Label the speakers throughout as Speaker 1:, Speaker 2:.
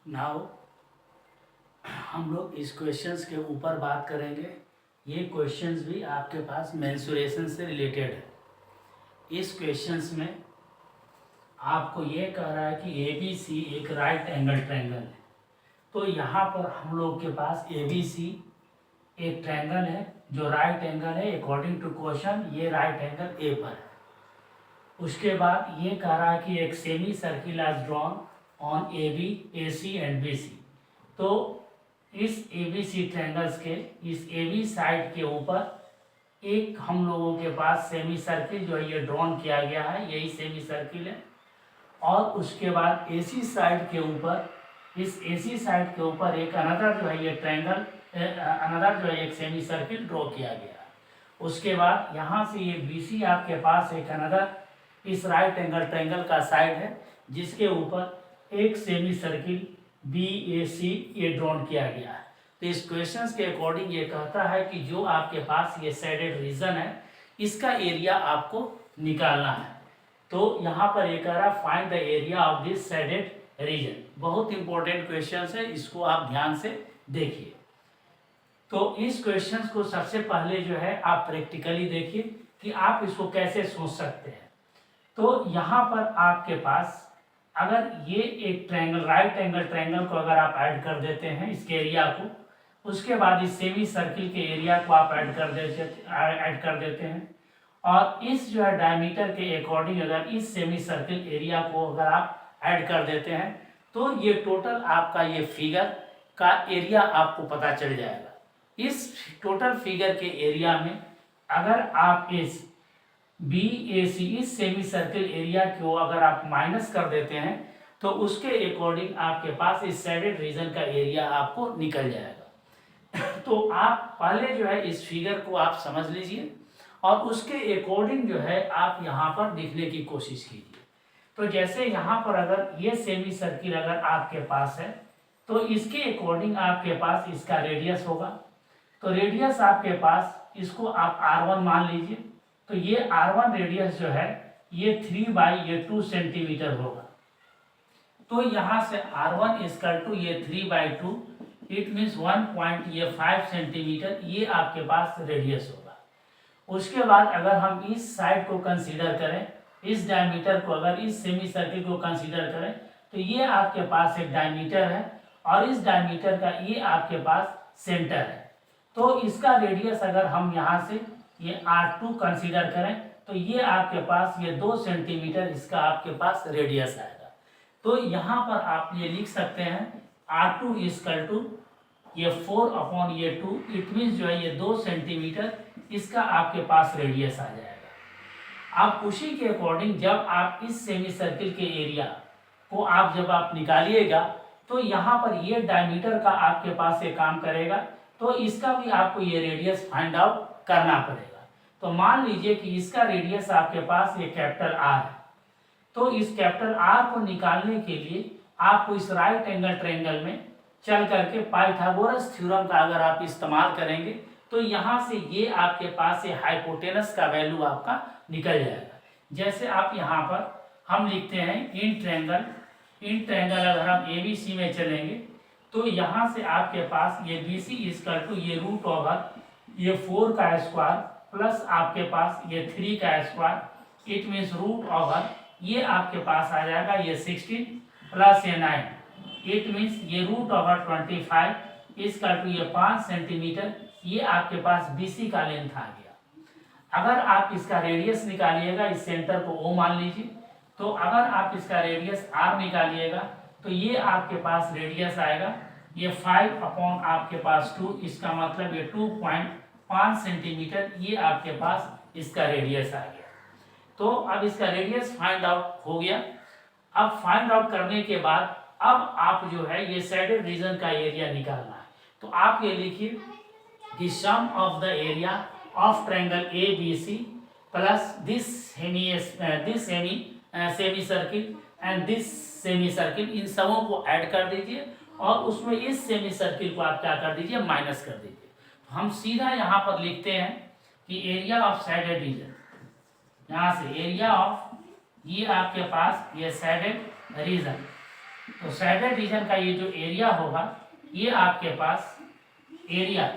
Speaker 1: Now हम लोग इस क्वेश्चंस के ऊपर बात करेंगे। ये क्वेश्चंस भी आपके पास मेंसुरेशन से रिलेटेड है। इस क्वेश्चंस में आपको ये कह रहा है कि ए बी सी एक राइट एंगल ट्रायंगल है। तो यहाँ पर हम लोग के पास ए बी सी एक ट्रायंगल है जो राइट एंगल है। अकॉर्डिंग टू क्वेश्चन ये राइट एंगल ए पर है। उसके बाद ये कह रहा है कि एक semi circle is drawn on A B, A C and B C. तो इस ए बी सी ट्रायंगल्स के इस ए बी साइड के ऊपर एक हम लोगों के पास सेमी सर्किल जो है ये ड्रॉन किया गया है, यही सेमी सर्किल है। और उसके बाद ए सी साइड के ऊपर, इस ए सी साइड के ऊपर एक अनदर जो है ये ट्रायंगल, अनदर जो है एक सेमी सर्किल ड्रॉ किया गया है। उसके बाद यहाँ से ये बी सी आपके पास एक अनदर इस राइट एंगल ट्रायंगल का साइड है जिसके ऊपर एक सेमी सर्किल बी ए सी ये ड्रॉन किया गया है। तो इस क्वेश्चंस के अकॉर्डिंग ये कहता है कि जो आपके पास ये शेडेड रीजन है इसका एरिया आपको निकालना है। तो यहाँ पर ये कह रहा है find the area of this shaded region. बहुत इंपॉर्टेंट क्वेश्चन है, इसको आप ध्यान से देखिए। तो इस क्वेश्चन को सबसे पहले जो है आप प्रैक्टिकली देखिए कि आप इसको कैसे सोच सकते हैं। तो यहाँ पर आपके पास अगर ये एक ट्रायंगल, राइट एंगल ट्रायंगल को अगर आप ऐड कर देते हैं इसके एरिया को, उसके बाद इस सेमी सर्किल के एरिया को आप ऐड कर देते हैं और इस जो है डायमीटर के अकॉर्डिंग अगर इस सेमी सर्किल एरिया को अगर आप ऐड कर देते हैं तो ये टोटल आपका ये फिगर का एरिया आपको पता चल जाएगा। इस टोटल फिगर के एरिया में अगर आप इस बी ए सी इस सेमी सर्किल एरिया को अगर आप माइनस कर देते हैं तो उसके अकॉर्डिंग आपके पास इस शेडेड रीजन का एरिया आपको निकल जाएगा। तो आप पहले जो है इस फिगर को आप समझ लीजिए और उसके अकॉर्डिंग जो है आप यहाँ पर लिखने की कोशिश कीजिए। तो जैसे यहाँ पर अगर ये सेमी सर्किल अगर आपके पास है तो इसके अकॉर्डिंग आपके पास इसका रेडियस होगा। तो रेडियस आपके पास इसको आप R1 मान लीजिए। तो ये R1 रेडियस जो है ये 3/2 सेंटीमीटर होगा। तो यहाँ से R1 इक्वल टू ये 3/2, इट मीन्स 1.5 सेंटीमीटर ये आपके पास रेडियस होगा। उसके बाद अगर हम इस साइड को कंसीडर करें, इस डायमीटर को अगर इस सेमी सर्किल को कंसीडर करें तो ये आपके पास एक डायमीटर है और इस डायमीटर का ये आपके पास सेंटर है। तो इसका रेडियस अगर हम यहाँ से ये R2 कंसीडर करें तो ये आपके पास ये 2 सेंटीमीटर इसका आपके पास रेडियस आएगा। तो यहाँ पर आप ये लिख सकते हैं R2 इक्वल टू ये 4/2, इट मीन्स जो है ये 2 सेंटीमीटर इसका आपके पास रेडियस आ जाएगा। आप उसी के अकॉर्डिंग जब आप इस सेमी सर्किल के एरिया को आप जब आप निकालिएगा तो यहाँ पर ये डायमीटर का आपके पास ये काम करेगा। तो इसका भी आपको ये रेडियस फाइंड आउट करना पड़ेगा। तो मान लीजिए कि इसका रेडियस आपके पास ये कैपिटल R है। तो इस कैपिटल R को निकालने के लिए आपको इस राइट एंगल ट्रायंगल में चल करके पाइथागोरस थ्योरम का अगर आप इस्तेमाल करेंगे तो यहाँ से ये आपके पास ये हाइपोटेनस का वैल्यू आपका निकल जाएगा। जैसे आप यहाँ पर हम लिखते हैं इन ट्रायंगल अगर हम ABC में चलेंगे तो यहाँ से आपके पास ये BC इक्वल टू ये रूट ओवर ये 4 का स्क्वायर प्लस आपके पास ये 3 का square, it means root over ये आपके पास आ जाएगा ये 16 प्लस ये 9, इट मीन्स ये रूट ओवर 25 इक्वल टू ये 5 सेंटीमीटर ये आपके पास BC का लेंथ आ गया। अगर आप इसका रेडियस निकालिएगा, इस सेंटर को O मान लीजिए, तो अगर आप इसका रेडियस R निकालिएगा तो ये आपके पास रेडियस आएगा ये 5 आपके पास 2, इसका मतलब ये 2.5 सेंटीमीटर ये आपके पास इसका रेडियस आ गया। तो अब इसका रेडियस फाइंड आउट हो गया। अब फाइंड आउट करने के बाद अब आप जो है ये शेडेड रीजन का एरिया निकालना है। तो आप ये लिखिए कि sum of the area of triangle ABC plus this semicircle and this semicircle, इन सबों को ऐड कर दीजिए और उसमें इस सेमी सर्किल को आप क्या कर दीजिए, माइनस कर दीजिए। तो हम सीधा यहाँ पर लिखते हैं कि एरिया ऑफ शेडेड रीजन, यहाँ से एरिया ऑफ ये आपके पास ये शेडेड रीजन तो सैडेड रीजन का ये जो एरिया होगा, ये आपके पास एरिया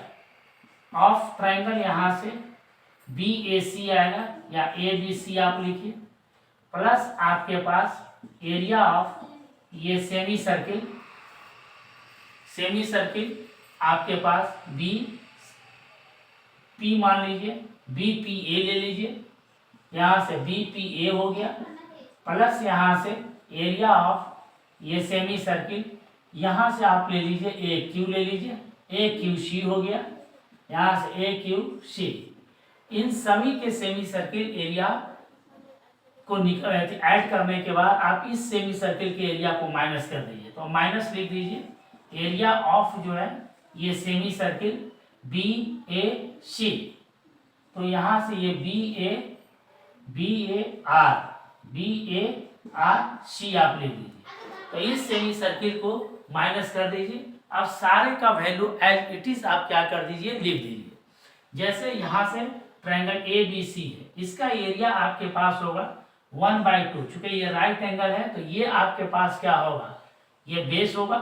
Speaker 1: ऑफ ट्राइंगल यहाँ से बी ए सी आएगा या ए बी सी आप लिखिए, प्लस आपके पास एरिया ऑफ ये सेमी सर्किल आपके पास बी पी मान लीजिए, बी पी ए ले लीजिए, यहाँ से बी पी ए हो गया, प्लस यहाँ से एरिया ऑफ ये सेमी सर्किल, यहाँ से आप ले लीजिए ए क्यू ले लीजिए, ए क्यू सी हो गया, यहाँ से ए क्यू सी। इन सभी के सेमी सर्किल एरिया को ऐड करने के बाद आप इस सेमी सर्किल के एरिया को माइनस कर दीजिए, तो माइनस लिख दीजिए एरिया ऑफ जो है ये सेमी सर्किल बी ए सी। तो यहाँ से ये बी ए आर सी आप ले लीजिए, तो इस सेमी सर्किल को माइनस कर दीजिए। अब सारे का वैल्यू एज इट इज आप क्या कर दीजिए, लिख दीजिए। जैसे यहाँ से ट्रायंगल ए बी सी है, इसका एरिया आपके पास होगा 1/2, चूंकि ये राइट एंगल है तो ये आपके पास क्या होगा, ये बेस होगा,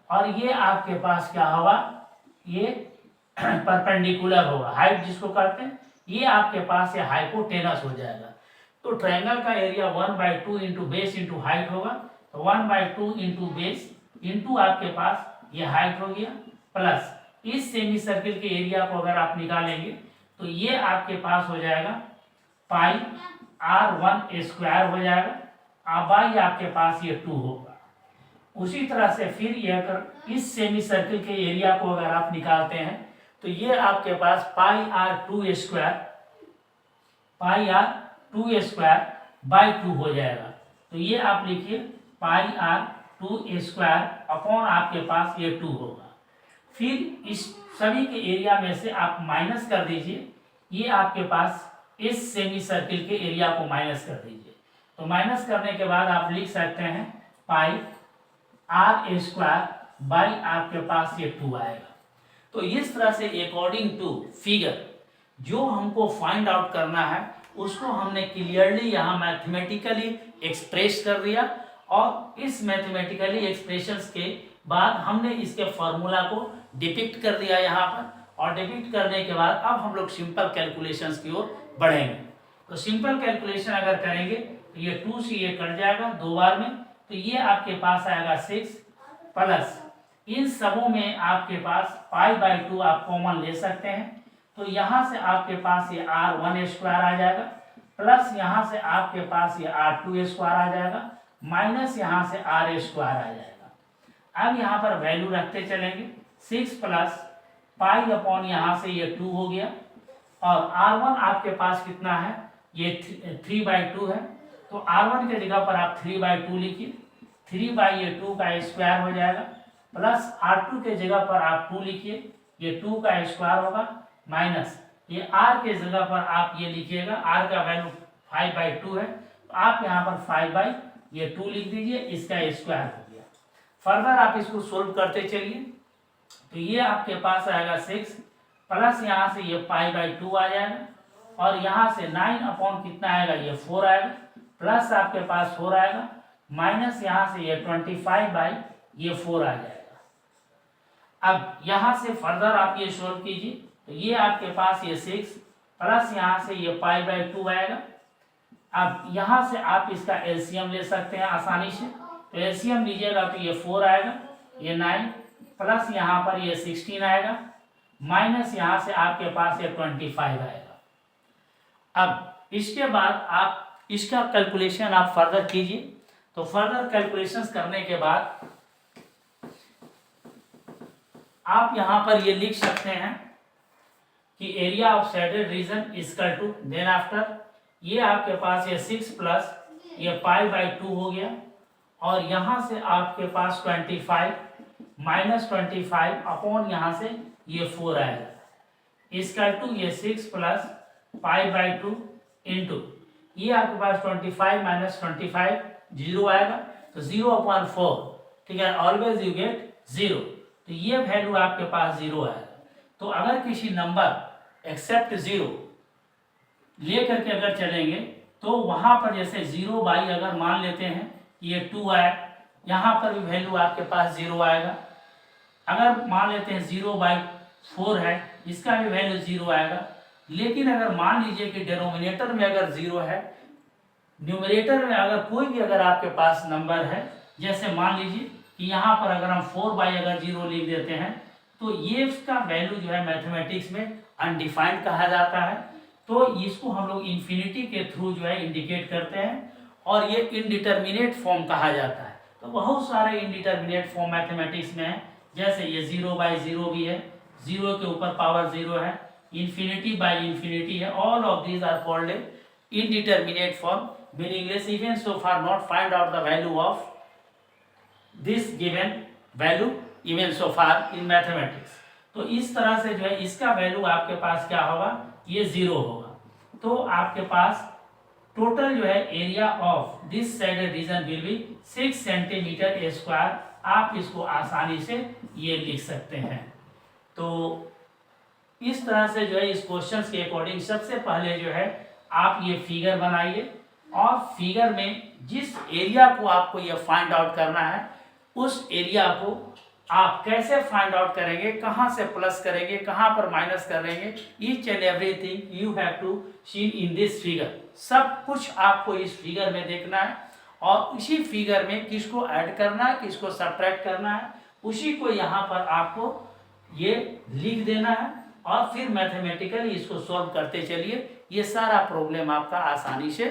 Speaker 1: और ये आपके पास क्या होगा, ये परपेंडिकुलर होगा, हाइट जिसको कहते हैं, ये आपके पास ये हाइपोटेनस हो जाएगा। तो ट्रायंगल का area 1/2 into base into height होगा, तो 1/2 इंटू बेस इंटू आपके पास ये हाइट हो गया, प्लस इस सेमी सर्किल के एरिया को अगर आप निकालेंगे तो ये आपके पास हो जाएगा पाई r1 स्क्वायर हो जाएगा, बाई आपके पास ये 2 होगा। उसी तरह से फिर ये अगर इस सेमी सर्किल के एरिया को अगर आप निकालते हैं तो ये आपके पास पाई r2 स्क्वायर बाई 2 हो जाएगा। तो ये आप लिखिए पाई r2 स्क्वायर अपॉन आपके पास ये 2 होगा। फिर इस सभी के एरिया में से आप माइनस कर दीजिए, ये आपके पास इस सेमी सर्किल के एरिया को माइनस कर दीजिए। तो माइनस करने के बाद आप लिख सकते हैं पाई r स्क्वायर बाई आपके पास ये 2 आएगा। तो इस तरह से अकॉर्डिंग टू फिगर जो हमको फाइंड आउट करना है उसको हमने क्लियरली यहाँ मैथमेटिकली एक्सप्रेस कर दिया, और इस मैथमेटिकली एक्सप्रेशंस के बाद हमने इसके फॉर्मूला को डिपिक्ट कर दिया यहाँ पर, और डिपिक्ट करने के बाद अब हम लोग सिंपल कैलकुलेशंस की ओर बढ़ेंगे। तो सिंपल कैलकुलेशन अगर करेंगे तो ये 2 से ये कट जाएगा 2 बार में, तो ये आपके पास आएगा 6, प्लस इन सबों में आपके पास पाई/2 आप कॉमन ले सकते हैं, तो यहाँ से आपके पास ये r1 स्क्वायर आ जाएगा, प्लस यहाँ से आपके पास ये r2 स्क्वायर आ जाएगा, माइनस यहाँ से r स्क्वायर आ जाएगा। अब यहाँ पर वैल्यू रखते चलेंगे, 6 प्लस पाई अपॉन यहाँ से ये 2 हो गया, और r1 आपके पास कितना है, ये 3/2 है, तो r1 के जगह पर आप 3/2 लिखिए, 3/2 का स्क्वायर हो जाएगा, प्लस r2 के जगह पर आप 2 लिखिए, ये 2 का स्क्वायर होगा, माइनस ये r के जगह पर आप ये लिखिएगा, r का वैल्यू 5/2 है, तो आप यहाँ पर 5/2 लिख दीजिए, इसका स्क्वायर हो गया। फर्दर आप इसको सोल्व करते चलिए, तो ये आपके पास आएगा 6, प्लस यहाँ से ये पाई/2 आ जाएगा, और यहाँ से 9 अपॉन कितना आएगा, ये 4 आएगा, प्लस आपके पास 4 आएगा, माइनस यहाँ से ये 25/4 आ जाएगा। अब यहाँ से फर्दर आप ये सोल्व कीजिए, तो ये आपके पास ये 6 प्लस यहाँ से ये पाई/2 आएगा। अब यहाँ से आप इसका एलसीएम ले सकते हैं आसानी से, तो एलसीएम लीजिएगा तो ये 4 आएगा, ये 9 प्लस यहाँ पर ये 16 आएगा, माइनस यहाँ से आपके पास ये 25 आएगा। अब इसके बाद आप इसका कैलकुलेशन आप फर्दर कीजिए, तो फर्दर कैलकुलेशंस करने के बाद आप यहाँ पर ये लिख सकते हैं कि area of shaded region equal to, then after ये आपके पास ये 6 प्लस ये पाई/2 हो गया, और यहाँ से आपके पास 25 माइनस 25 अपॉन यहाँ से ये 4 आएगा, इक्वल टू ये 6 प्लस पाई/2 इंटू ये आपके पास 25 माइनस 25 0 आएगा, तो 0/4, ठीक है, ऑलवेज यू गेट 0, तो ये वैल्यू आपके पास 0 आएगा। तो अगर किसी नंबर एक्सेप्ट 0 ले करके अगर चलेंगे तो वहां पर जैसे 0 बाई अगर मान लेते हैं ये 2 आए, यहाँ पर भी वैल्यू आपके पास 0 आएगा। अगर मान लेते हैं 0/4 है, इसका भी वैल्यू 0 आएगा। लेकिन अगर मान लीजिए कि डिनोमिनेटर में अगर 0 है, न्यूमरेटर में अगर कोई भी अगर आपके पास नंबर है, जैसे मान लीजिए कि यहाँ पर अगर हम 4 अगर 0 लिख देते हैं, तो ये इसका वैल्यू जो है मैथमेटिक्स में अनडिफाइंड कहा जाता है। तो इसको हम लोग इन्फिनिटी के थ्रू जो है इंडिकेट करते हैं, और ये इनडिटर्मिनेट फॉर्म कहा जाता है। तो बहुत सारे इनडिटर्मिनेट फॉर्म मैथमेटिक्स में है, जैसे ये 0/0 भी है, 0 के ऊपर पावर 0 है, इन्फिनिटी है। All of these are called indeterminate form, meaningless even so far not find out the value of this given value even so far in mathematics। तो इस तरह से जो है इसका वैल्यू आपके पास क्या होगा, ये 0 होगा। तो आपके पास टोटल जो है area of this shaded region will be 6 centimetre square. आप इसको आसानी से ये लिख सकते हैं। तो इस तरह से जो है इस क्वेश्चन के अकॉर्डिंग सबसे पहले जो है आप ये फिगर बनाइए, और फिगर में जिस एरिया को आपको ये फाइंड आउट करना है, उस एरिया को आप कैसे फाइंड आउट करेंगे, कहाँ से प्लस करेंगे, कहाँ पर माइनस करेंगे, each and everything you have to see in this figure. सब कुछ आपको इस फिगर में देखना है, और उसी फिगर में किसको ऐड करना है, किसको सब्ट्रैक्ट करना है, उसी को यहाँ पर आपको ये लिख देना है, और फिर मैथमेटिकली इसको सॉल्व करते चलिए। ये सारा प्रॉब्लम आपका आसानी से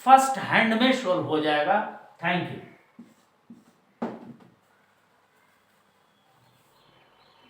Speaker 1: फर्स्ट हैंड में सॉल्व हो जाएगा। Thank you.